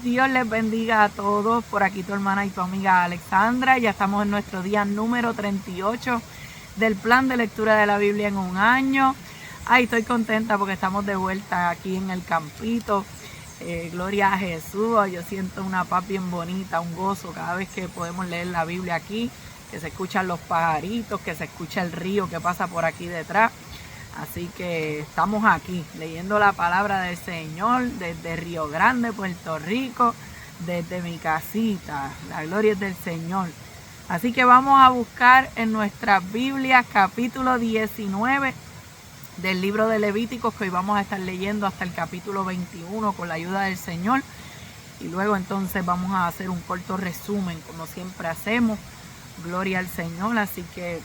Dios les bendiga a todos. Por aquí tu hermana y tu amiga Alexandra. Ya estamos en nuestro día número 38 del plan de lectura de la Biblia en un año. Ay, estoy contenta porque estamos de vuelta aquí en el campito. Gloria a Jesús. Yo siento una paz bien bonita, un gozo cada vez que podemos leer la Biblia aquí, que se escuchan los pajaritos, que se escucha el río que pasa por aquí detrás. Así que estamos aquí leyendo la palabra del Señor desde Río Grande, Puerto Rico, desde mi casita. La gloria es del Señor. Así que vamos a buscar en nuestras Biblias capítulo 19 del libro de Levíticos, que hoy vamos a estar leyendo hasta el capítulo 21 con la ayuda del Señor. Y luego entonces vamos a hacer un corto resumen, como siempre hacemos. Gloria al Señor. Así que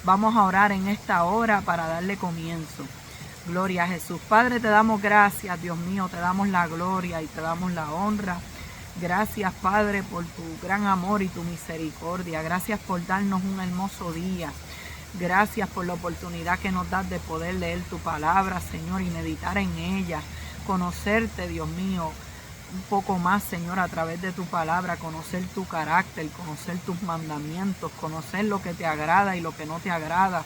vamos a orar en esta hora para darle comienzo. Gloria a Jesús. Padre, te damos gracias, Dios mío, te damos la gloria y te damos la honra. Gracias, Padre, por tu gran amor y tu misericordia. Gracias por darnos un hermoso día. Gracias por la oportunidad que nos das de poder leer tu palabra, Señor, y meditar en ella. Conocerte, Dios mío, un poco más, Señor, a través de tu palabra, conocer tu carácter, conocer tus mandamientos, conocer lo que te agrada y lo que no te agrada.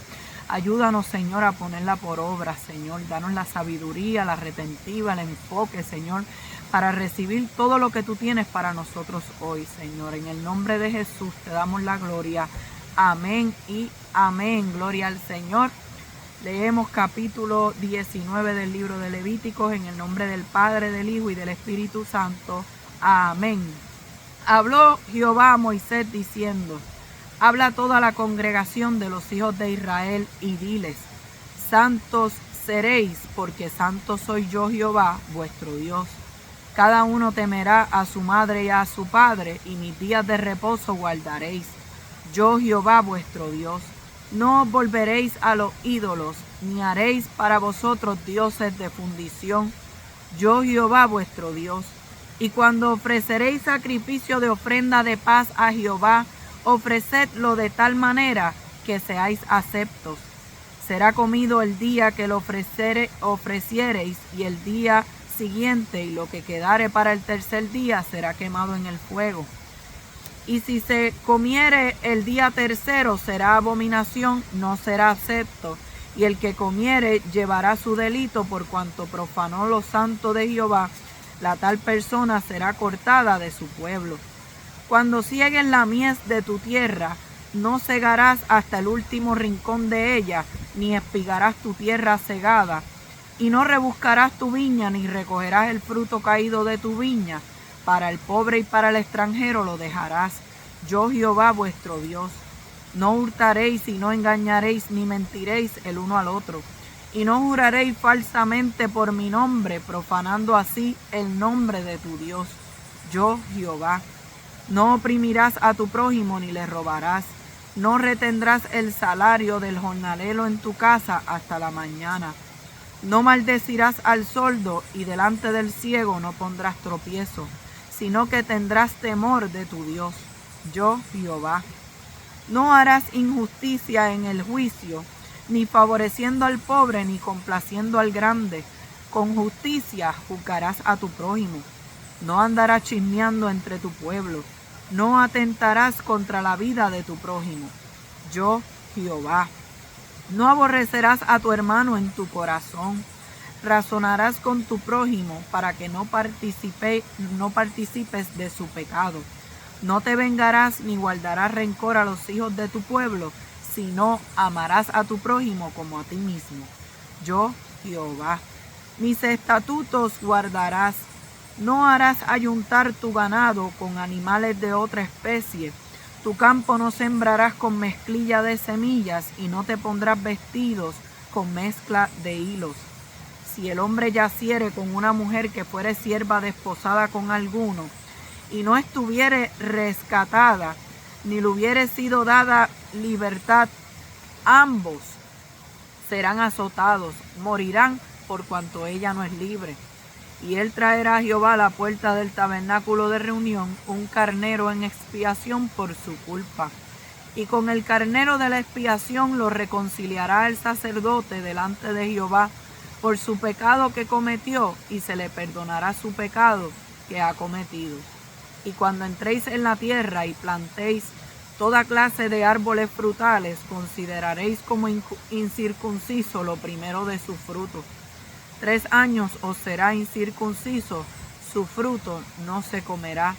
Ayúdanos, Señor, a ponerla por obra, Señor. Danos la sabiduría, la retentiva, el enfoque, Señor, para recibir todo lo que tú tienes para nosotros hoy, Señor. En el nombre de Jesús te damos la gloria. Amén y amén. Gloria al Señor. Leemos capítulo 19 del libro de Levíticos en el nombre del Padre, del Hijo y del Espíritu Santo. Amén. Habló Jehová a Moisés diciendo: habla a toda la congregación de los hijos de Israel y diles: santos seréis, porque santo soy yo Jehová, vuestro Dios. Cada uno temerá a su madre y a su padre, y mis días de reposo guardaréis. Yo Jehová, vuestro Dios. No os volveréis a los ídolos, ni haréis para vosotros dioses de fundición. Yo Jehová vuestro Dios. Y cuando ofreceréis sacrificio de ofrenda de paz a Jehová, ofrecedlo de tal manera que seáis aceptos. Será comido el día que lo ofreciereis, y el día siguiente, y lo que quedare para el tercer día será quemado en el fuego. Y si se comiere el día tercero, será abominación, no será acepto. Y el que comiere llevará su delito, por cuanto profanó lo santo de Jehová. La tal persona será cortada de su pueblo. Cuando ciegues la mies de tu tierra, no cegarás hasta el último rincón de ella, ni espigarás tu tierra cegada. Y no rebuscarás tu viña, ni recogerás el fruto caído de tu viña. Para el pobre y para el extranjero lo dejarás. Yo Jehová vuestro Dios. No hurtaréis y no engañaréis ni mentiréis el uno al otro. Y no juraréis falsamente por mi nombre, profanando así el nombre de tu Dios. Yo Jehová. No oprimirás a tu prójimo ni le robarás. No retendrás el salario del jornalero en tu casa hasta la mañana. No maldecirás al sordo, y delante del ciego no pondrás tropiezo, sino que tendrás temor de tu Dios. Yo Jehová. No harás injusticia en el juicio, ni favoreciendo al pobre, ni complaciendo al grande. Con justicia juzgarás a tu prójimo. No andarás chismeando entre tu pueblo. No atentarás contra la vida de tu prójimo. Yo Jehová. No aborrecerás a tu hermano en tu corazón. Razonarás con tu prójimo para que no participes de su pecado. No te vengarás ni guardarás rencor a los hijos de tu pueblo, sino amarás a tu prójimo como a ti mismo. Yo Jehová. Mis estatutos guardarás. No harás ayuntar tu ganado con animales de otra especie. Tu campo no sembrarás con mezclilla de semillas, y no te pondrás vestidos con mezcla de hilos. Si el hombre yaciere con una mujer que fuere sierva desposada con alguno, y no estuviere rescatada, ni le hubiere sido dada libertad, ambos serán azotados, morirán por cuanto ella no es libre. Y él traerá a Jehová a la puerta del tabernáculo de reunión un carnero en expiación por su culpa. Y con el carnero de la expiación lo reconciliará el sacerdote delante de Jehová por su pecado que cometió, y se le perdonará su pecado, que ha cometido. Y cuando entréis en la tierra y plantéis toda clase de árboles frutales, consideraréis como incircunciso lo primero de su fruto. 3 años os será incircunciso, su fruto no se comerá.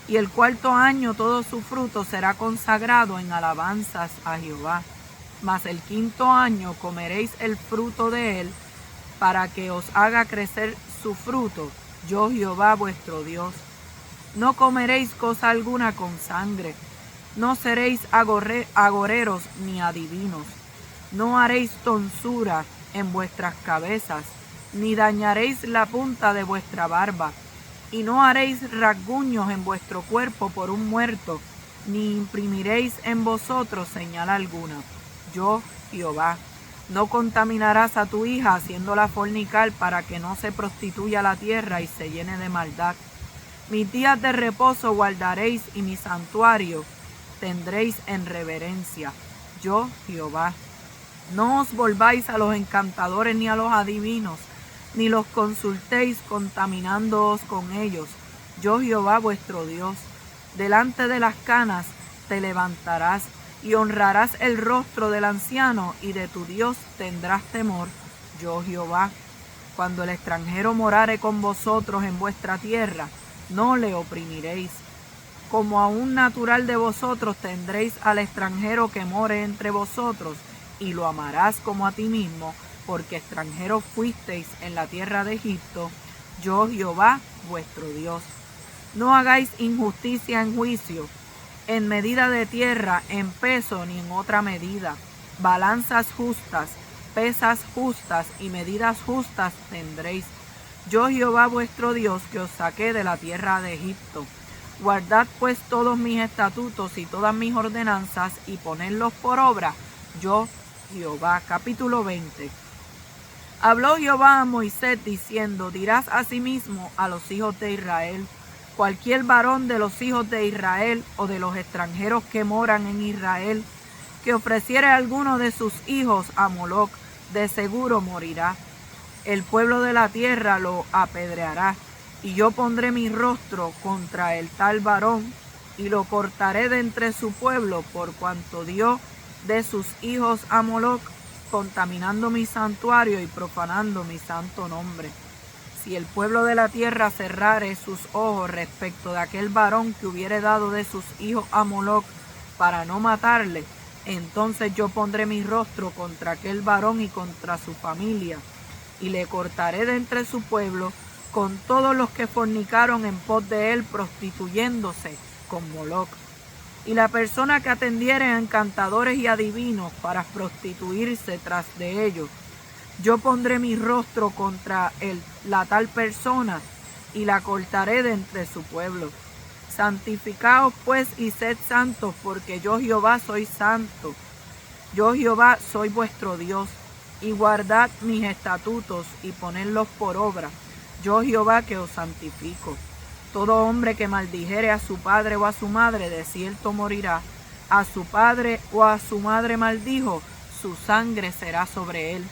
Y el 4.º año todo su fruto será consagrado en alabanzas a Jehová. Mas el 5.º año comeréis el fruto de él, para que os haga crecer su fruto, yo Jehová vuestro Dios. No comeréis cosa alguna con sangre, no seréis agoreros ni adivinos, no haréis tonsura en vuestras cabezas, ni dañaréis la punta de vuestra barba, y no haréis rasguños en vuestro cuerpo por un muerto, ni imprimiréis en vosotros señal alguna. Yo, Jehová. No contaminarás a tu hija haciéndola fornicar para que no se prostituya la tierra y se llene de maldad. Mis días de reposo guardaréis y mi santuario tendréis en reverencia. Yo, Jehová. No os volváis a los encantadores ni a los adivinos, ni los consultéis contaminándoos con ellos. Yo, Jehová vuestro Dios. Delante de las canas te levantarás y honrarás el rostro del anciano, y de tu Dios tendrás temor, yo Jehová. Cuando el extranjero morare con vosotros en vuestra tierra, no le oprimiréis. Como a un natural de vosotros tendréis al extranjero que more entre vosotros, y lo amarás como a ti mismo, porque extranjeros fuisteis en la tierra de Egipto, yo Jehová vuestro Dios. No hagáis injusticia en juicio, en medida de tierra, en peso, ni en otra medida. Balanzas justas, pesas justas y medidas justas tendréis. Yo Jehová vuestro Dios, que os saqué de la tierra de Egipto. Guardad pues todos mis estatutos y todas mis ordenanzas, y ponedlos por obra. Yo Jehová. Capítulo 20. Habló Jehová a Moisés diciendo: dirás asimismo a los hijos de Israel: cualquier varón de los hijos de Israel o de los extranjeros que moran en Israel, que ofreciere a alguno de sus hijos a Moloc, de seguro morirá. El pueblo de la tierra lo apedreará, y yo pondré mi rostro contra el tal varón, y lo cortaré de entre su pueblo, por cuanto dio de sus hijos a Moloc, contaminando mi santuario y profanando mi santo nombre. Si el pueblo de la tierra cerrare sus ojos respecto de aquel varón que hubiere dado de sus hijos a Moloc para no matarle, entonces yo pondré mi rostro contra aquel varón y contra su familia, y le cortaré de entre su pueblo con todos los que fornicaron en pos de él, prostituyéndose con Moloc. Y la persona que atendiere a encantadores y adivinos para prostituirse tras de ellos, yo pondré mi rostro contra la tal persona, y la cortaré de entre su pueblo. Santificaos pues y sed santos, porque yo Jehová soy santo. Yo Jehová soy vuestro Dios, y guardad mis estatutos y ponedlos por obra. Yo Jehová que os santifico. Todo hombre que maldijere a su padre o a su madre, de cierto morirá. A su padre o a su madre maldijo, su sangre será sobre él.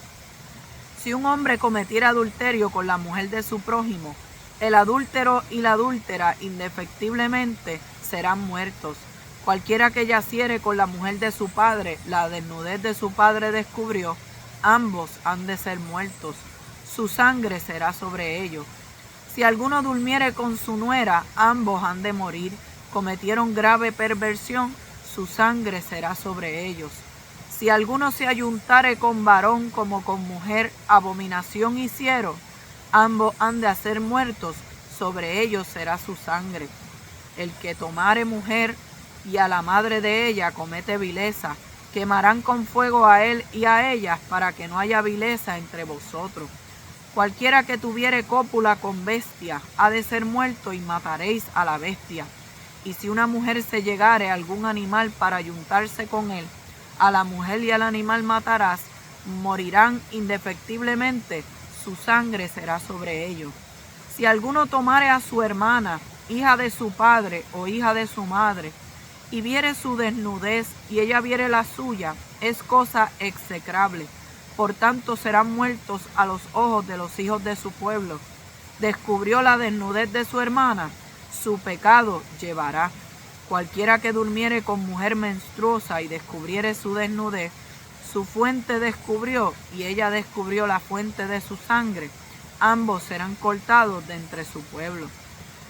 Si un hombre cometiera adulterio con la mujer de su prójimo, el adúltero y la adúltera indefectiblemente serán muertos. Cualquiera que yaciere con la mujer de su padre, la desnudez de su padre descubrió, ambos han de ser muertos. Su sangre será sobre ellos. Si alguno durmiere con su nuera, ambos han de morir. Cometieron grave perversión, su sangre será sobre ellos. Si alguno se ayuntare con varón como con mujer, abominación hicieron, ambos han de ser muertos, sobre ellos será su sangre. El que tomare mujer y a la madre de ella comete vileza, quemarán con fuego a él y a ellas, para que no haya vileza entre vosotros. Cualquiera que tuviere cópula con bestia ha de ser muerto, y mataréis a la bestia. Y si una mujer se llegare a algún animal para ayuntarse con él, a la mujer y al animal matarás, morirán indefectiblemente, su sangre será sobre ellos. Si alguno tomare a su hermana, hija de su padre o hija de su madre, y viere su desnudez y ella viere la suya, es cosa execrable. Por tanto serán muertos a los ojos de los hijos de su pueblo. descubrió la desnudez de su hermana, su pecado llevará. Cualquiera que durmiere con mujer menstruosa y descubriere su desnudez, su fuente descubrió, y ella descubrió la fuente de su sangre. Ambos serán cortados de entre su pueblo.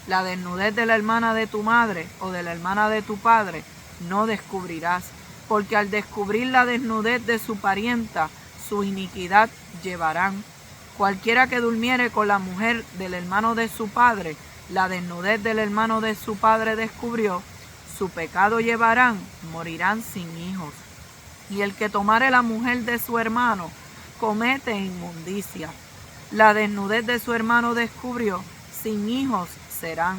La desnudez de la hermana de tu madre o de la hermana de tu padre no descubrirás, porque al descubrir la desnudez de su parienta, su iniquidad llevarán. Cualquiera que durmiere con la mujer del hermano de su padre, la desnudez del hermano de su padre descubrió, su pecado llevarán, morirán sin hijos. Y el que tomare la mujer de su hermano, comete inmundicia. La desnudez de su hermano descubrió, sin hijos serán.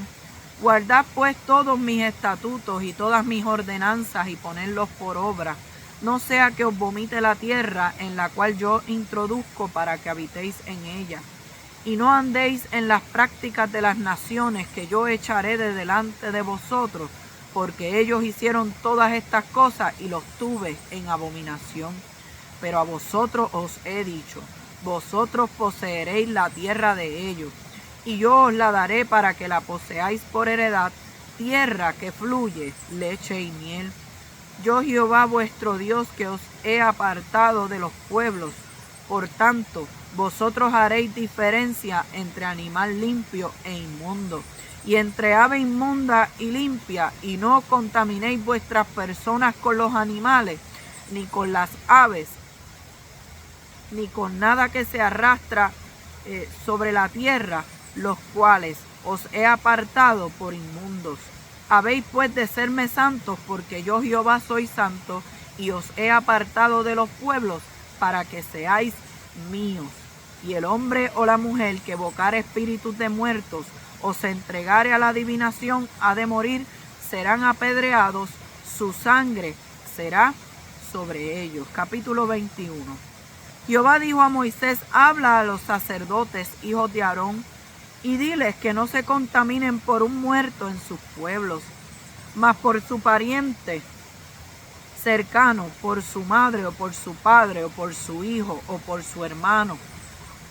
Guardad pues todos mis estatutos y todas mis ordenanzas y ponedlos por obra, no sea que os vomite la tierra en la cual yo introduzco para que habitéis en ella. Y no andéis en las prácticas de las naciones que yo echaré de delante de vosotros, porque ellos hicieron todas estas cosas y los tuve en abominación. Pero a vosotros os he dicho, vosotros poseeréis la tierra de ellos, y yo os la daré para que la poseáis por heredad, tierra que fluye leche y miel. Yo Jehová vuestro Dios que os he apartado de los pueblos. Por tanto, vosotros haréis diferencia entre animal limpio e inmundo, y entre ave inmunda y limpia, y no contaminéis vuestras personas con los animales, ni con las aves, ni con nada que se arrastra sobre la tierra, los cuales os he apartado por inmundos. Habéis pues de serme santos, porque yo Jehová soy santo, y os he apartado de los pueblos, para que seáis míos. Y el hombre o la mujer que evocare espíritus de muertos, o se entregare a la adivinación, ha de morir, serán apedreados, su sangre será sobre ellos. Capítulo 21. Jehová dijo a Moisés, habla a los sacerdotes, hijos de Aarón, y diles que no se contaminen por un muerto en sus pueblos, mas por su pariente cercano, por su madre o por su padre o por su hijo o por su hermano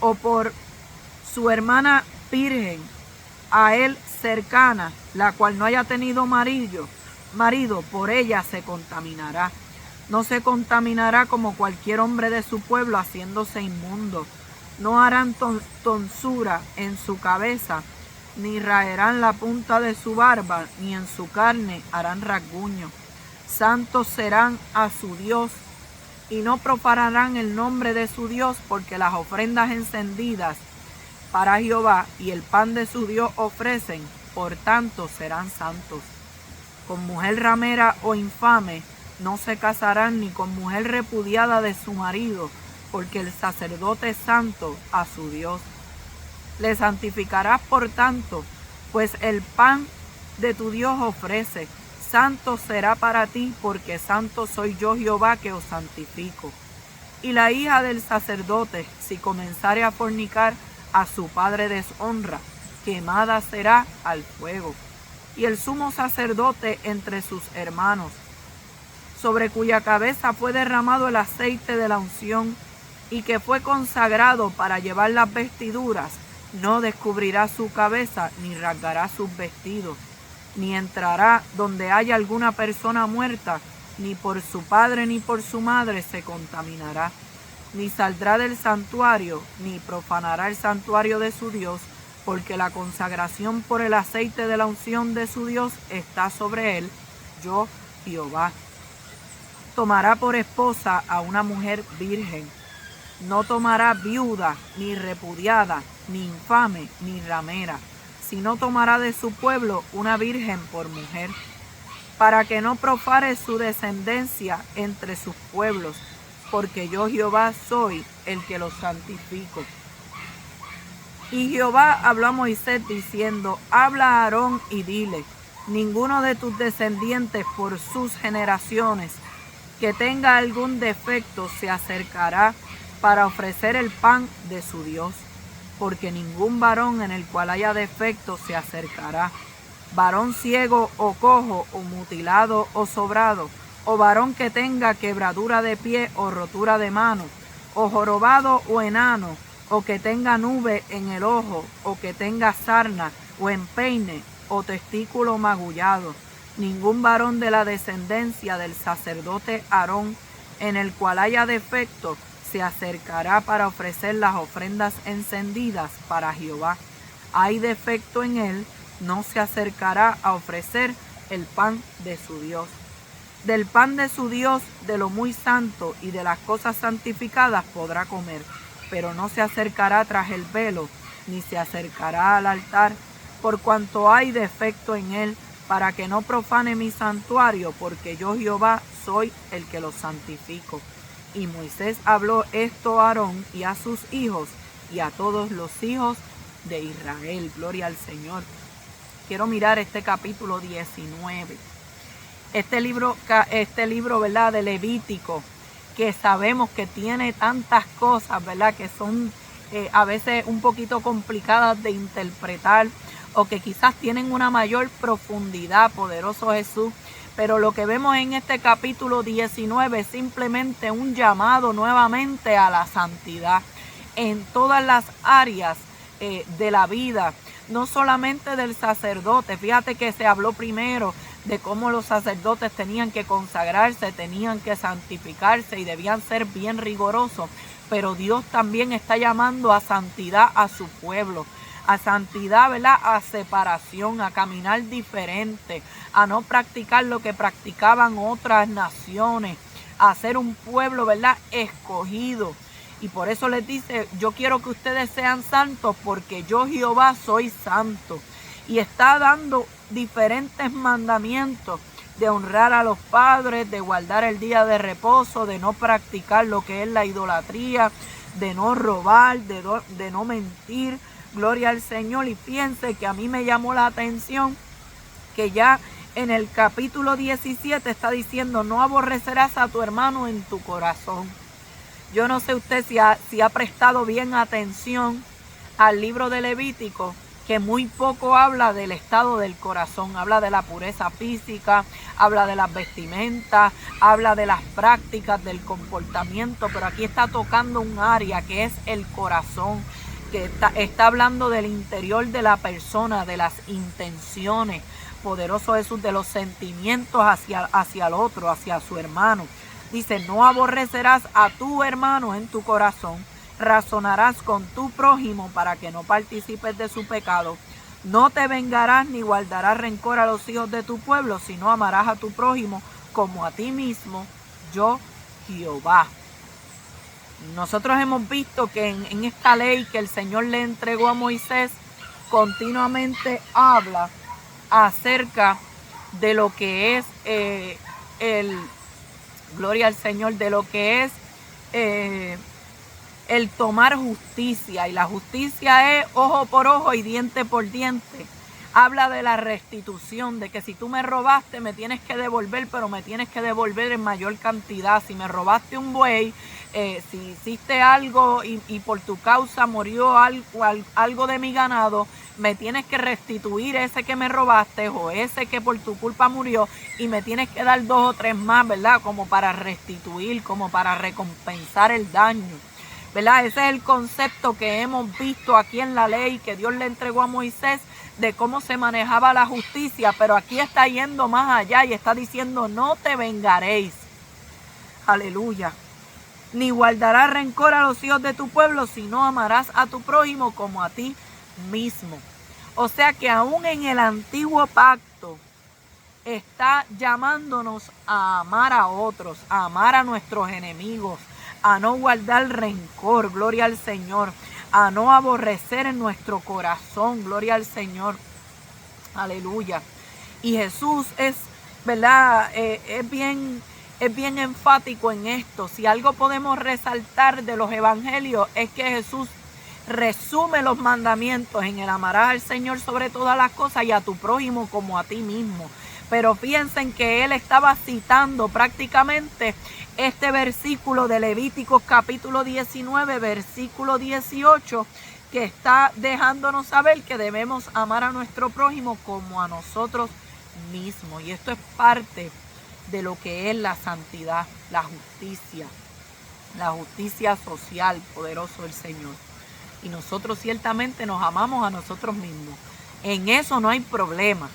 o por su hermana virgen a él cercana, la cual no haya tenido marido, por ella se contaminará. No se contaminará como cualquier hombre de su pueblo haciéndose inmundo. No harán tonsura en su cabeza, ni raerán la punta de su barba, ni en su carne harán rasguño. Santos serán a su Dios, y no profanarán el nombre de su Dios, porque las ofrendas encendidas para Jehová y el pan de su Dios ofrecen, por tanto serán santos. Con mujer ramera o infame no se casarán, ni con mujer repudiada de su marido, porque el sacerdote es santo a su Dios. Le santificarás por tanto, pues el pan de tu Dios ofrece. Santo será para ti, porque santo soy yo Jehová que os santifico. Y la hija del sacerdote, si comenzare a fornicar, a su padre deshonra, quemada será al fuego. Y el sumo sacerdote entre sus hermanos, sobre cuya cabeza fue derramado el aceite de la unción, y que fue consagrado para llevar las vestiduras, no descubrirá su cabeza, ni rasgará sus vestidos, ni entrará donde haya alguna persona muerta, ni por su padre ni por su madre se contaminará, ni saldrá del santuario, ni profanará el santuario de su Dios, porque la consagración por el aceite de la unción de su Dios está sobre él, yo Jehová. Tomará por esposa a una mujer virgen. No tomará viuda, ni repudiada, ni infame, ni ramera, sino tomará de su pueblo una virgen por mujer, para que no profane su descendencia entre sus pueblos, porque yo Jehová soy el que los santifico. Y Jehová habló a Moisés diciendo, habla a Aarón y dile, ninguno de tus descendientes por sus generaciones que tenga algún defecto se acercará para ofrecer el pan de su Dios, porque ningún varón en el cual haya defecto se acercará, varón ciego o cojo o mutilado o sobrado, o varón que tenga quebradura de pie o rotura de mano, o jorobado o enano, o que tenga nube en el ojo, o que tenga sarna, o empeine, o testículo magullado. Ningún varón de la descendencia del sacerdote Aarón, en el cual haya defecto, se acercará para ofrecer las ofrendas encendidas para Jehová. Hay defecto en él, no se acercará a ofrecer el pan de su Dios. Del pan de su Dios, de lo muy santo y de las cosas santificadas podrá comer, pero no se acercará tras el velo, ni se acercará al altar, por cuanto hay defecto en él, para que no profane mi santuario, porque yo Jehová soy el que lo santifico. Y Moisés habló esto a Aarón y a sus hijos y a todos los hijos de Israel. Gloria al Señor. Quiero mirar este capítulo 19. Este libro, ¿verdad?, de Levítico, que sabemos que tiene tantas cosas, ¿verdad?, que son a veces un poquito complicadas de interpretar, o que quizás tienen una mayor profundidad, poderoso Jesús. Pero lo que vemos en este capítulo 19 es simplemente un llamado nuevamente a la santidad en todas las áreas de la vida, no solamente del sacerdote. Fíjate que se habló primero de cómo los sacerdotes tenían que consagrarse, tenían que santificarse y debían ser bien rigurosos, pero Dios también está llamando a santidad a su pueblo, a santidad, ¿verdad?, a separación, a caminar diferente, a no practicar lo que practicaban otras naciones, a ser un pueblo, ¿verdad?, escogido. Y por eso les dice, yo quiero que ustedes sean santos porque yo Jehová soy santo. Y está dando diferentes mandamientos de honrar a los padres, de guardar el día de reposo, de no practicar lo que es la idolatría, de no robar, de no mentir. Gloria al Señor. Y fíjense que a mí me llamó la atención que ya en el capítulo 17 está diciendo, no aborrecerás a tu hermano en tu corazón. Yo no sé usted si ha prestado bien atención al libro de Levítico, que muy poco habla del estado del corazón. Habla de la pureza física, habla de las vestimentas, habla de las prácticas, del comportamiento, pero aquí está tocando un área que es el corazón, que está hablando del interior de la persona, de las intenciones, poderoso Jesús, de los sentimientos hacia el otro, hacia su hermano. Dice, no aborrecerás a tu hermano en tu corazón, razonarás con tu prójimo para que no participes de su pecado. No te vengarás ni guardarás rencor a los hijos de tu pueblo, sino amarás a tu prójimo como a ti mismo, yo Jehová. Nosotros hemos visto que en esta ley que el Señor le entregó a Moisés, continuamente habla acerca de lo que es gloria al Señor, de lo que es el tomar justicia. Y la justicia es ojo por ojo y diente por diente. Habla de la restitución, de que si tú me robaste me tienes que devolver, pero me tienes que devolver en mayor cantidad. Si me robaste un buey, si hiciste algo y por tu causa murió algo de mi ganado, me tienes que restituir ese que me robaste o ese que por tu culpa murió, y me tienes que dar 2 o 3 más, ¿verdad? Como para restituir, como para recompensar el daño, ¿verdad? Ese es el concepto que hemos visto aquí en la ley que Dios le entregó a Moisés, de cómo se manejaba la justicia. Pero aquí está yendo más allá y está diciendo, no te vengaréis. Aleluya. Ni guardarás rencor a los hijos de tu pueblo, sino amarás a tu prójimo como a ti mismo. O sea que aún en el antiguo pacto está llamándonos a amar a otros, a amar a nuestros enemigos, a no guardar rencor, gloria al Señor, a no aborrecer en nuestro corazón, gloria al Señor, aleluya. Y Jesús es, ¿verdad? Es bien enfático en esto. Si algo podemos resaltar de los evangelios es que Jesús resume los mandamientos en el amarás al Señor sobre todas las cosas y a tu prójimo como a ti mismo. Pero fíjense en que él estaba citando prácticamente este versículo de Levíticos capítulo 19, versículo 18, que está dejándonos saber que debemos amar a nuestro prójimo como a nosotros mismos. Y esto es parte de lo que es la santidad, la justicia social, poderoso el Señor. y nosotros ciertamente nos amamos a nosotros mismos. En eso no hay problema.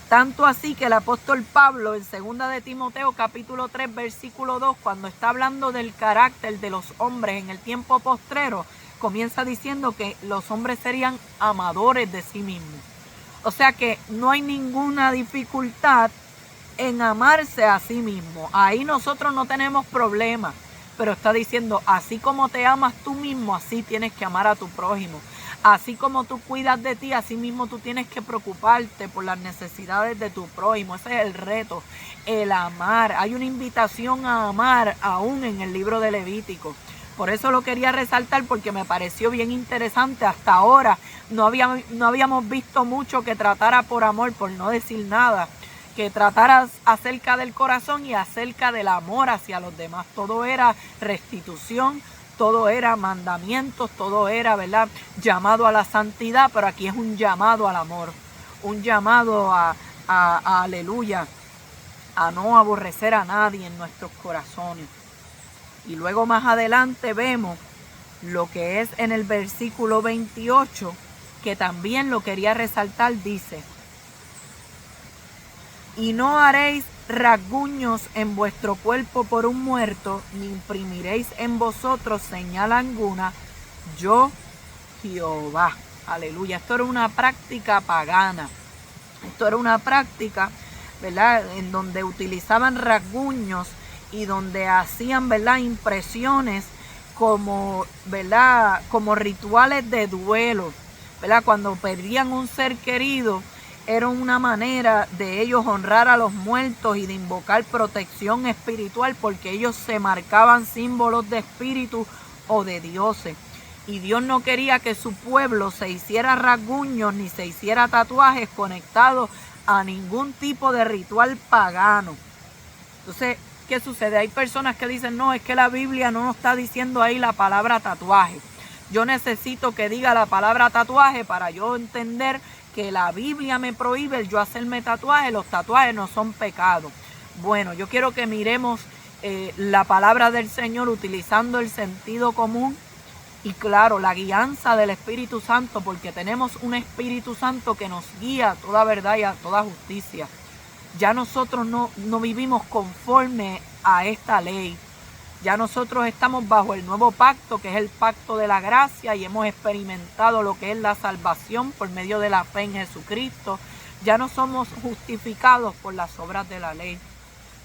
Tanto así que el apóstol Pablo en 2 de Timoteo capítulo 3 versículo 2, cuando está hablando del carácter de los hombres en el tiempo postrero, comienza diciendo que los hombres serían amadores de sí mismos. O sea que no hay ninguna dificultad en amarse a sí mismo. Ahí nosotros no tenemos problema. Pero está diciendo, así como te amas tú mismo, así tienes que amar a tu prójimo. Así como tú cuidas de ti, así mismo tú tienes que preocuparte por las necesidades de tu prójimo. Ese es el reto, el amar. Hay una invitación a amar aún en el libro de Levítico. Por eso lo quería resaltar, porque me pareció bien interesante. Hasta ahora no habíamos visto mucho que tratara por amor, por no decir nada, que tratara acerca del corazón y acerca del amor hacia los demás. Todo era restitución, todo era mandamientos, todo era, ¿verdad?, llamado a la santidad, pero aquí es un llamado al amor, un llamado a aleluya, a no aborrecer a nadie en nuestros corazones. Y luego más adelante vemos lo que es en el versículo 28, que también lo quería resaltar, dice: y no haréis rasguños en vuestro cuerpo por un muerto, ni imprimiréis en vosotros señal alguna, yo Jehová. Aleluya. Esto era una práctica pagana. Esto era una práctica, ¿verdad?, en donde utilizaban rasguños y donde hacían, ¿verdad?, impresiones como, ¿verdad?, como rituales de duelo, ¿verdad? Cuando perdían un ser querido, era una manera de ellos honrar a los muertos y de invocar protección espiritual, porque ellos se marcaban símbolos de espíritu o de dioses. Y Dios no quería que su pueblo se hiciera rasguños ni se hiciera tatuajes conectados a ningún tipo de ritual pagano. Entonces, ¿qué sucede? Hay personas que dicen, no, es que la Biblia no nos está diciendo ahí la palabra tatuaje. Yo necesito que diga la palabra tatuaje para yo entender que la Biblia me prohíbe el yo hacerme tatuajes. Los tatuajes no son pecado. Bueno, yo quiero que miremos la palabra del Señor utilizando el sentido común y, claro, la guianza del Espíritu Santo, porque tenemos un Espíritu Santo que nos guía a toda verdad y a toda justicia. Ya nosotros no vivimos conforme a esta ley. Ya nosotros estamos bajo el nuevo pacto, que es el pacto de la gracia, y hemos experimentado lo que es la salvación por medio de la fe en Jesucristo. Ya no somos justificados por las obras de la ley.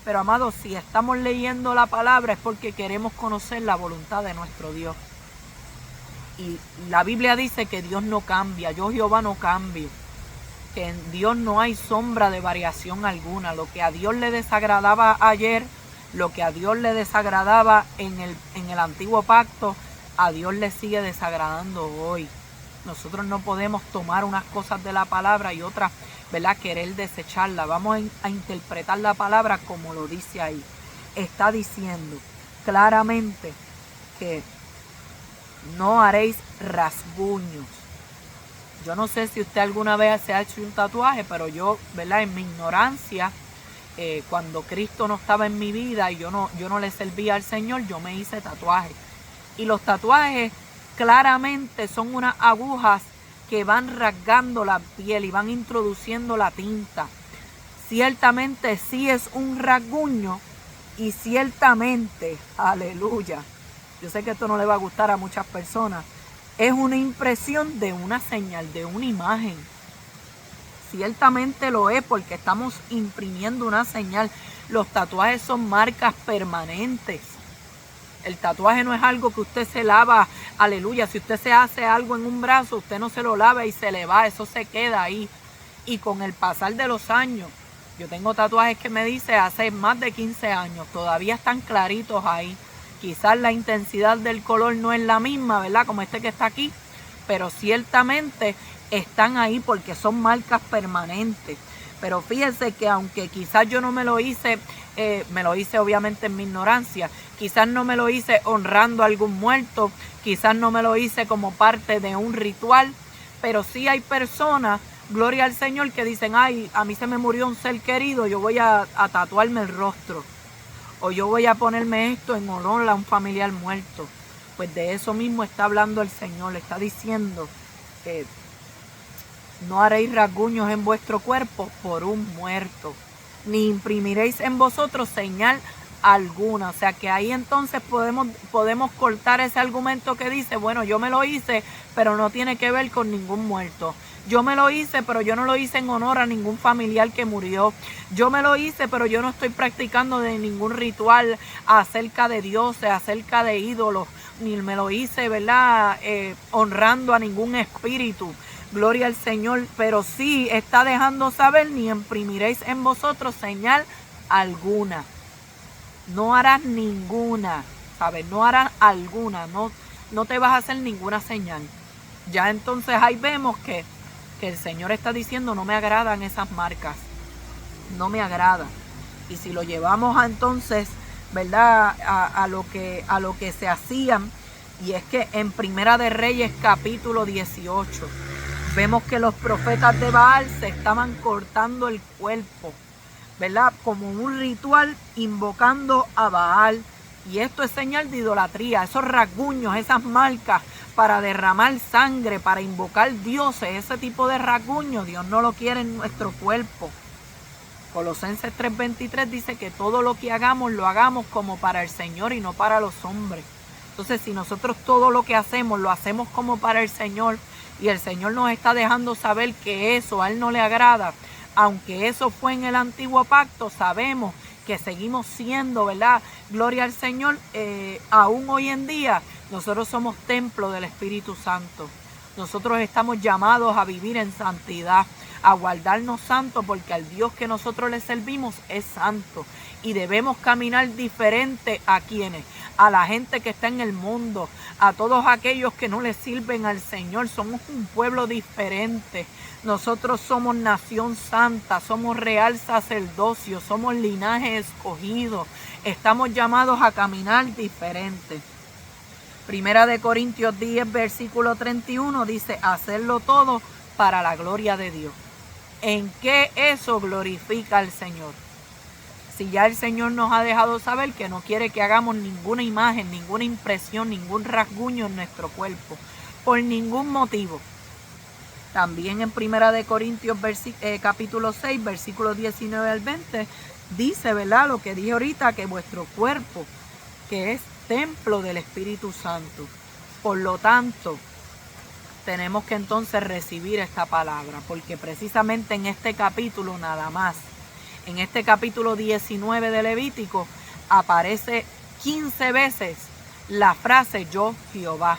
Pero, amados, si estamos leyendo la palabra es porque queremos conocer la voluntad de nuestro Dios. Y la Biblia dice que Dios no cambia, yo Jehová no cambio, que en Dios no hay sombra de variación alguna. Lo que a Dios le desagradaba ayer, lo que a Dios le desagradaba en el antiguo pacto, a Dios le sigue desagradando hoy. Nosotros no podemos tomar unas cosas de la palabra y otras, ¿verdad?, querer desecharla. Vamos a interpretar la palabra como lo dice ahí. Está diciendo claramente que no haréis rasguños. Yo no sé si usted alguna vez se ha hecho un tatuaje, pero yo, ¿verdad?, en mi ignorancia, cuando Cristo no estaba en mi vida y yo no le servía al Señor, yo me hice tatuajes. Y los tatuajes claramente son unas agujas que van rasgando la piel y van introduciendo la tinta. Ciertamente sí es un rasguño y ciertamente, aleluya, yo sé que esto no le va a gustar a muchas personas, es una impresión de una señal, de una imagen. Ciertamente lo es, porque estamos imprimiendo una señal. Los tatuajes son marcas permanentes. El tatuaje no es algo que usted se lava, aleluya. Si usted se hace algo en un brazo, usted no se lo lava y se le va, eso se queda ahí. Y con el pasar de los años, yo tengo tatuajes que me dice hace más de 15 años, todavía están claritos ahí. Quizás la intensidad del color no es la misma, ¿verdad?, como este que está aquí, pero ciertamente están ahí porque son marcas permanentes. Pero fíjense que aunque quizás yo no me lo hice obviamente en mi ignorancia, quizás no me lo hice honrando a algún muerto, quizás no me lo hice como parte de un ritual, pero sí hay personas, gloria al Señor, que dicen, ay, a mí se me murió un ser querido, yo voy a tatuarme el rostro, o yo voy a ponerme esto en honor a un familiar muerto. Pues de eso mismo está hablando el Señor. Le está diciendo que no haréis rasguños en vuestro cuerpo por un muerto, ni imprimiréis en vosotros señal alguna. O sea que ahí entonces podemos cortar ese argumento que dice, bueno, yo me lo hice, pero no tiene que ver con ningún muerto. Yo me lo hice, pero yo no lo hice en honor a ningún familiar que murió. Yo me lo hice, pero yo no estoy practicando de ningún ritual acerca de dioses, acerca de ídolos, ni me lo hice, ¿verdad? Honrando a ningún espíritu. Gloria al Señor, pero sí está dejando saber, ni imprimiréis en vosotros señal alguna. No harás ninguna, ¿sabes? No harás alguna, no te vas a hacer ninguna señal. Ya entonces ahí vemos que el Señor está diciendo, no me agradan esas marcas, no me agrada. Y si lo llevamos a entonces, ¿verdad? A lo que se hacían, y es que en Primera de Reyes capítulo 18, vemos que los profetas de Baal se estaban cortando el cuerpo, ¿verdad? Como un ritual invocando a Baal. Y esto es señal de idolatría. Esos rasguños, esas marcas para derramar sangre, para invocar dioses, ese tipo de rasguños, Dios no lo quiere en nuestro cuerpo. Colosenses 3:23 dice que todo lo que hagamos, lo hagamos como para el Señor y no para los hombres. Entonces, si nosotros todo lo que hacemos, lo hacemos como para el Señor, y el Señor nos está dejando saber que eso a Él no le agrada, aunque eso fue en el antiguo pacto, sabemos que seguimos siendo, ¿verdad? Gloria al Señor, aún hoy en día nosotros somos templo del Espíritu Santo. Nosotros estamos llamados a vivir en santidad, a guardarnos santos, porque al Dios que nosotros le servimos es santo. Y debemos caminar diferente a quienes, a la gente que está en el mundo, a todos aquellos que no le sirven al Señor. Somos un pueblo diferente. Nosotros somos nación santa, somos real sacerdocio, somos linaje escogido. Estamos llamados a caminar diferente. Primera de Corintios 10, versículo 31 dice, hacerlo todo para la gloria de Dios. ¿En qué eso glorifica al Señor? Si ya el Señor nos ha dejado saber que no quiere que hagamos ninguna imagen, ninguna impresión, ningún rasguño en nuestro cuerpo, por ningún motivo. También en Primera de Corintios capítulo 6, versículos 19 al 20, dice, ¿verdad? Lo que dije ahorita, que vuestro cuerpo, que es templo del Espíritu Santo. Por lo tanto, tenemos que entonces recibir esta palabra, porque precisamente en este capítulo nada más, en este capítulo 19 de Levítico, aparece 15 veces la frase yo Jehová.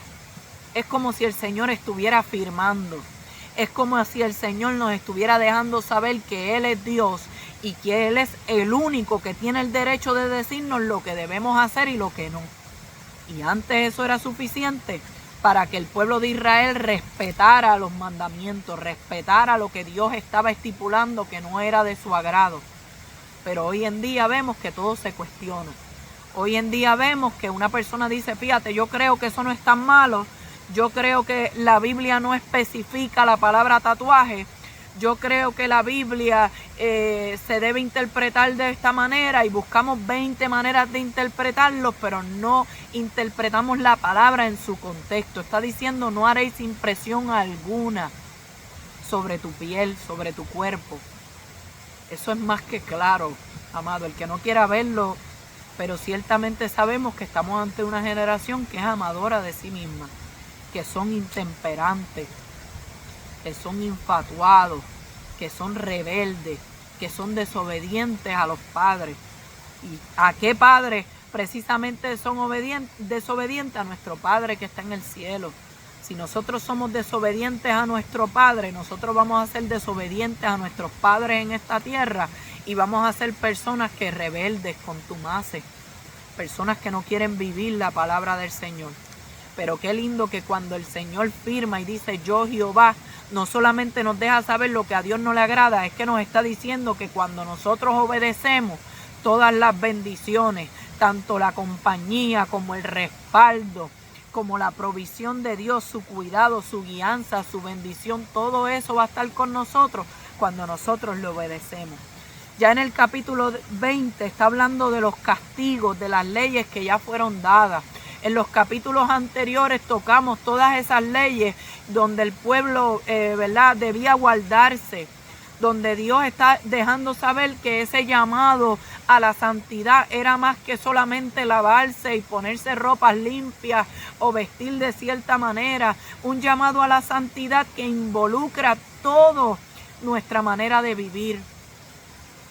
Es como si el Señor estuviera afirmando, es como si el Señor nos estuviera dejando saber que Él es Dios y que Él es el único que tiene el derecho de decirnos lo que debemos hacer y lo que no. Y antes eso era suficiente para que el pueblo de Israel respetara los mandamientos, respetara lo que Dios estaba estipulando que no era de su agrado. Pero hoy en día vemos que todo se cuestiona. Hoy en día vemos que una persona dice, fíjate, yo creo que eso no es tan malo, yo creo que la Biblia no especifica la palabra tatuaje, yo creo que la Biblia se debe interpretar de esta manera, y buscamos 20 maneras de interpretarlo, pero no interpretamos la palabra en su contexto. Está diciendo, no haréis impresión alguna sobre tu piel, sobre tu cuerpo. Eso es más que claro, amado. El que no quiera verlo, pero ciertamente sabemos que estamos ante una generación que es amadora de sí misma, que son intemperantes, que son infatuados, que son rebeldes, que son desobedientes a los padres. ¿Y a qué padre precisamente son desobedientes? A nuestro Padre que está en el cielo. Si nosotros somos desobedientes a nuestro Padre, nosotros vamos a ser desobedientes a nuestros padres en esta tierra, y vamos a ser personas que rebeldes, contumaces, personas que no quieren vivir la palabra del Señor. Pero qué lindo que cuando el Señor firma y dice yo Jehová, no solamente nos deja saber lo que a Dios no le agrada, es que nos está diciendo que cuando nosotros obedecemos, todas las bendiciones, tanto la compañía como el respaldo, como la provisión de Dios, su cuidado, su guianza, su bendición, todo eso va a estar con nosotros cuando nosotros le obedecemos. Ya en el capítulo 20 está hablando de los castigos, de las leyes que ya fueron dadas. En los capítulos anteriores tocamos todas esas leyes donde el pueblo, ¿verdad?, debía guardarse, donde Dios está dejando saber que ese llamado a la santidad era más que solamente lavarse y ponerse ropas limpias o vestir de cierta manera. Un llamado a la santidad que involucra toda nuestra manera de vivir,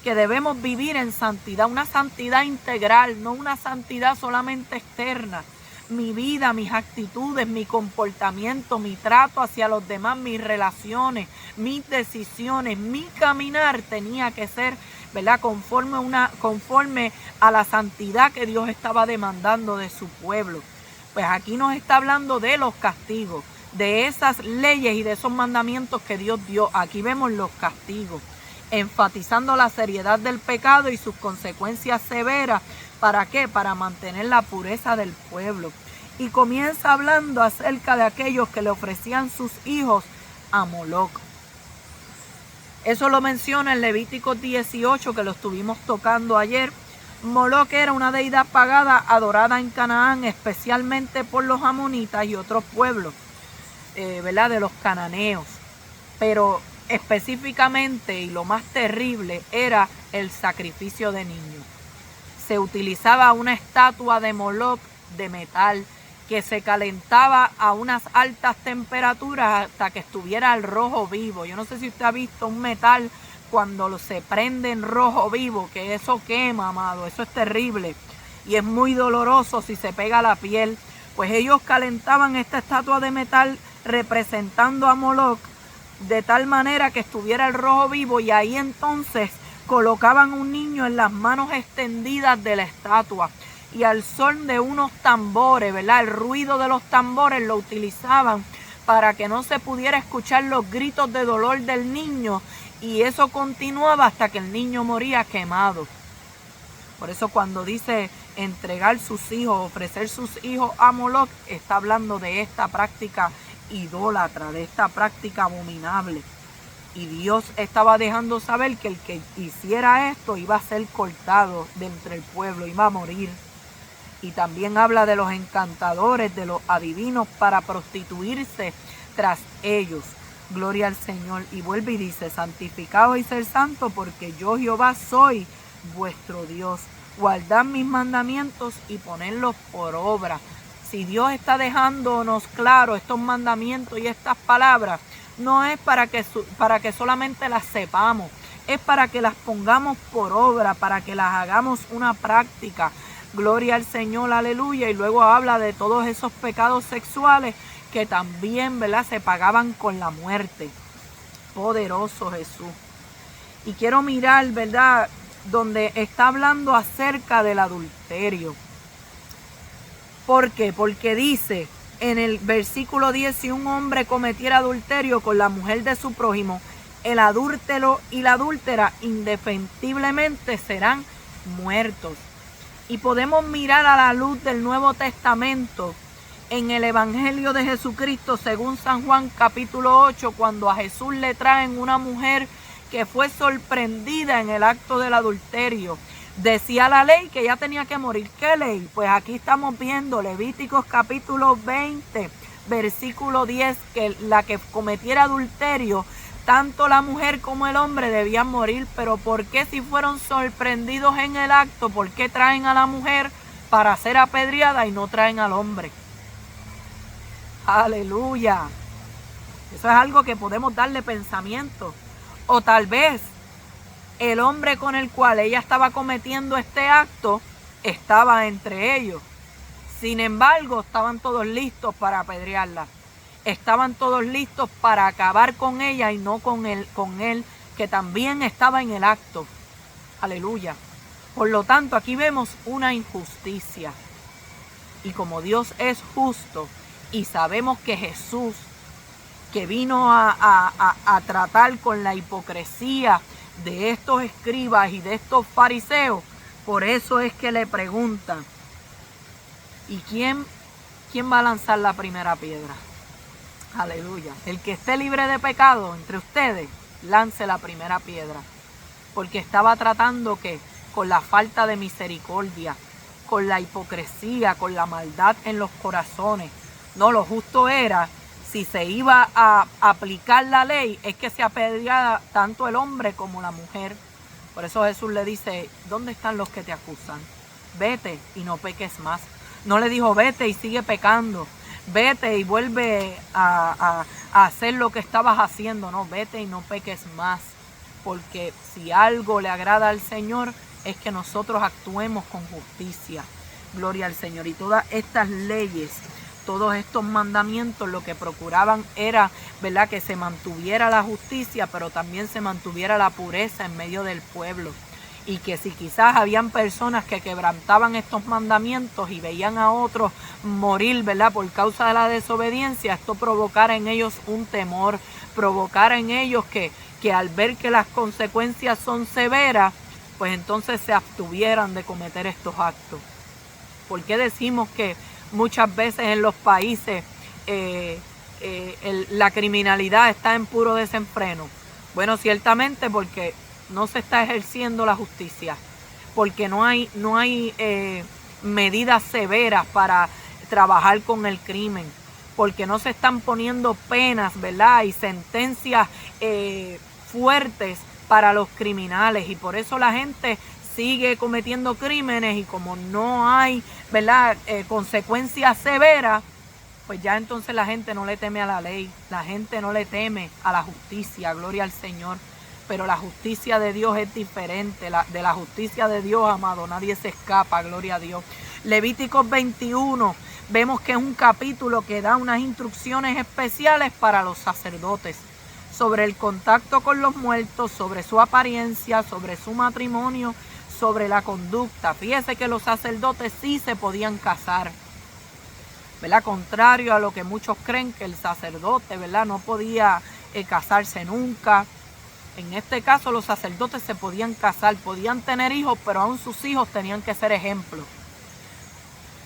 que debemos vivir en santidad, una santidad integral, no una santidad solamente externa. Mi vida, mis actitudes, mi comportamiento, mi trato hacia los demás, mis relaciones, mis decisiones, mi caminar tenía que ser, ¿verdad?, conforme a la santidad que Dios estaba demandando de su pueblo. Pues aquí nos está hablando de los castigos, de esas leyes y de esos mandamientos que Dios dio. Aquí vemos los castigos, enfatizando la seriedad del pecado y sus consecuencias severas. ¿Para qué? Para mantener la pureza del pueblo. Y comienza hablando acerca de aquellos que le ofrecían sus hijos a Moloc. Eso lo menciona en Levítico 18, que lo estuvimos tocando ayer. Moloc era una deidad pagana adorada en Canaán, especialmente por los amonitas y otros pueblos, ¿verdad?, de los cananeos. Pero específicamente, y lo más terrible, era el sacrificio de niños. Se utilizaba una estatua de Moloc de metal que se calentaba a unas altas temperaturas hasta que estuviera al rojo vivo. Yo no sé si usted ha visto un metal cuando se prende en rojo vivo, que eso quema, amado. Eso es terrible y es muy doloroso si se pega a la piel. Pues ellos calentaban esta estatua de metal representando a Moloc de tal manera que estuviera el rojo vivo, y ahí entonces colocaban un niño en las manos extendidas de la estatua, y al son de unos tambores, ¿verdad?, el ruido de los tambores lo utilizaban para que no se pudiera escuchar los gritos de dolor del niño, y eso continuaba hasta que el niño moría quemado. Por eso cuando dice entregar sus hijos, ofrecer sus hijos a Moloc, está hablando de esta práctica idólatra, de esta práctica abominable. Y Dios estaba dejando saber que el que hiciera esto iba a ser cortado de entre el pueblo, iba a morir. Y también habla de los encantadores, de los adivinos, para prostituirse tras ellos. Gloria al Señor. Y vuelve y dice: santificaos y ser santos, porque yo Jehová soy vuestro Dios. Guardad mis mandamientos y ponedlos por obra. Si Dios está dejándonos claro estos mandamientos y estas palabras, no es para que solamente las sepamos, es para que las pongamos por obra, para que las hagamos una práctica. Gloria al Señor, aleluya. Y luego habla de todos esos pecados sexuales que también, ¿verdad?, se pagaban con la muerte. Poderoso Jesús. Y quiero mirar, ¿verdad?, donde está hablando acerca del adulterio. ¿Por qué? Porque dice en el versículo 10: si un hombre cometiera adulterio con la mujer de su prójimo, el adúltero y la adúltera indefectiblemente serán muertos. Y podemos mirar a la luz del Nuevo Testamento en el Evangelio de Jesucristo según San Juan capítulo 8, cuando a Jesús le traen una mujer que fue sorprendida en el acto del adulterio. Decía la ley que ella tenía que morir. ¿Qué ley? Pues aquí estamos viendo Levíticos capítulo 20, versículo 10, que la que cometiera adulterio, tanto la mujer como el hombre debían morir. Pero ¿por qué, si fueron sorprendidos en el acto, por qué traen a la mujer para ser apedreada y no traen al hombre? Aleluya. Eso es algo que podemos darle pensamiento. O tal vez el hombre con el cual ella estaba cometiendo este acto estaba entre ellos. Sin embargo, estaban todos listos para apedrearla. Estaban todos listos para acabar con ella y no con él, que también estaba en el acto. Aleluya. Por lo tanto, aquí vemos una injusticia. Y como Dios es justo y sabemos que Jesús, que vino a tratar con la hipocresía de estos escribas y de estos fariseos, por eso es que le preguntan: ¿y quién va a lanzar la primera piedra? Aleluya. El que esté libre de pecado entre ustedes, lance la primera piedra. Porque estaba tratando con la falta de misericordia, con la hipocresía, con la maldad en los corazones. No, lo justo era, si se iba a aplicar la ley, es que se apedreara tanto el hombre como la mujer. Por eso Jesús le dice, ¿dónde están los que te acusan? Vete y no peques más. No le dijo, vete y sigue pecando. Vete y vuelve a hacer lo que estabas haciendo. No, vete y no peques más. Porque si algo le agrada al Señor, es que nosotros actuemos con justicia. Gloria al Señor. Y todas estas leyes, todos estos mandamientos, lo que procuraban era, ¿verdad?, que se mantuviera la justicia, pero también se mantuviera la pureza en medio del pueblo. Y que si quizás habían personas que quebrantaban estos mandamientos y veían a otros morir, ¿verdad?, por causa de la desobediencia, esto provocara en ellos un temor, provocara en ellos que al ver que las consecuencias son severas, pues entonces se abstuvieran de cometer estos actos. ¿Por qué decimos que muchas veces en los países la criminalidad está en puro desenfreno? Bueno, ciertamente porque no se está ejerciendo la justicia, porque no hay medidas severas para trabajar con el crimen, porque no se están poniendo penas, ¿verdad?, y sentencias fuertes para los criminales, y por eso la gente sigue cometiendo crímenes, y como no hay, ¿verdad?, consecuencias severas, pues ya entonces la gente no le teme a la ley, la gente no le teme a la justicia, gloria al Señor. Pero la justicia de Dios es diferente, de la justicia de Dios, amado, nadie se escapa, gloria a Dios. Levíticos 21, vemos que es un capítulo que da unas instrucciones especiales para los sacerdotes sobre el contacto con los muertos, sobre su apariencia, sobre su matrimonio, sobre la conducta. Fíjese que los sacerdotes sí se podían casar, ¿verdad? Contrario a lo que muchos creen, que el sacerdote, ¿verdad?, no podía casarse nunca. En este caso los sacerdotes se podían casar, podían tener hijos, pero aún sus hijos tenían que ser ejemplos.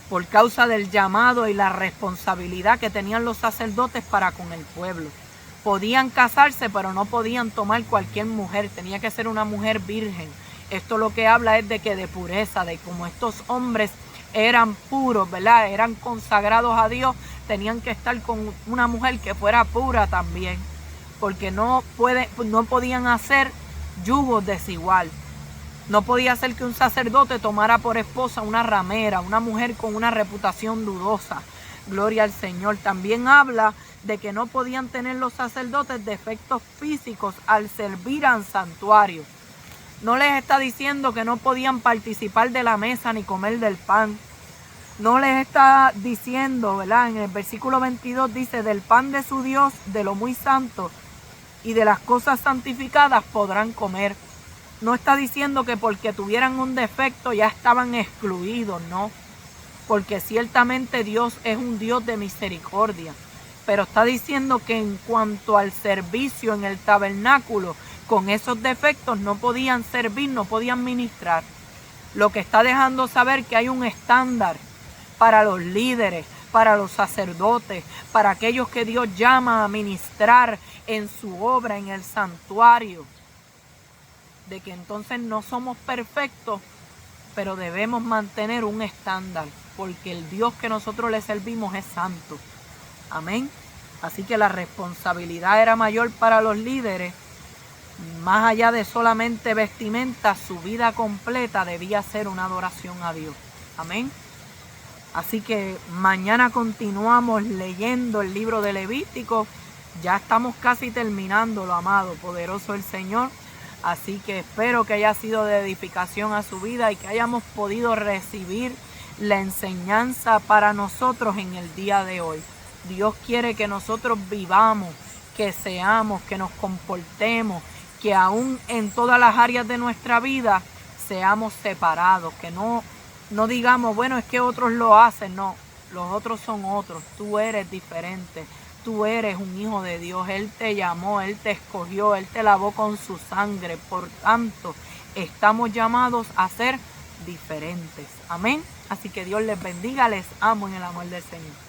Por causa del llamado y la responsabilidad que tenían los sacerdotes para con el pueblo. Podían casarse, pero no podían tomar cualquier mujer, tenía que ser una mujer virgen. Esto lo que habla es de que de pureza, de como estos hombres eran puros, ¿verdad?, eran consagrados a Dios, tenían que estar con una mujer que fuera pura también. Porque no podían hacer yugos desigual. No podía ser que un sacerdote tomara por esposa una ramera, una mujer con una reputación dudosa. Gloria al Señor. También habla de que no podían tener los sacerdotes defectos físicos al servir al santuario. No les está diciendo que no podían participar de la mesa ni comer del pan. No les está diciendo, ¿verdad? En el versículo 22 dice, del pan de su Dios, de lo muy santo, y de las cosas santificadas podrán comer. No está diciendo que porque tuvieran un defecto ya estaban excluidos, no. Porque ciertamente Dios es un Dios de misericordia. Pero está diciendo que en cuanto al servicio en el tabernáculo, con esos defectos no podían servir, no podían ministrar. Lo que está dejando saber que hay un estándar para los líderes, para los sacerdotes, para aquellos que Dios llama a ministrar en su obra, en el santuario. De que entonces no somos perfectos, pero debemos mantener un estándar, porque el Dios que nosotros le servimos es santo. Amén. Así que la responsabilidad era mayor para los líderes. Más allá de solamente vestimenta, su vida completa debía ser una adoración a Dios. Amén. Así que mañana continuamos leyendo el libro de Levítico. Ya estamos casi terminándolo, amado, poderoso el Señor. Así que espero que haya sido de edificación a su vida y que hayamos podido recibir la enseñanza para nosotros en el día de hoy. Dios quiere que nosotros vivamos, que seamos, que nos comportemos, que aún en todas las áreas de nuestra vida seamos separados, que no digamos, bueno, es que otros lo hacen. No, los otros son otros, tú eres diferente, tú eres un hijo de Dios, Él te llamó, Él te escogió, Él te lavó con su sangre, por tanto, estamos llamados a ser diferentes. Amén. Así que Dios les bendiga, les amo en el amor del Señor.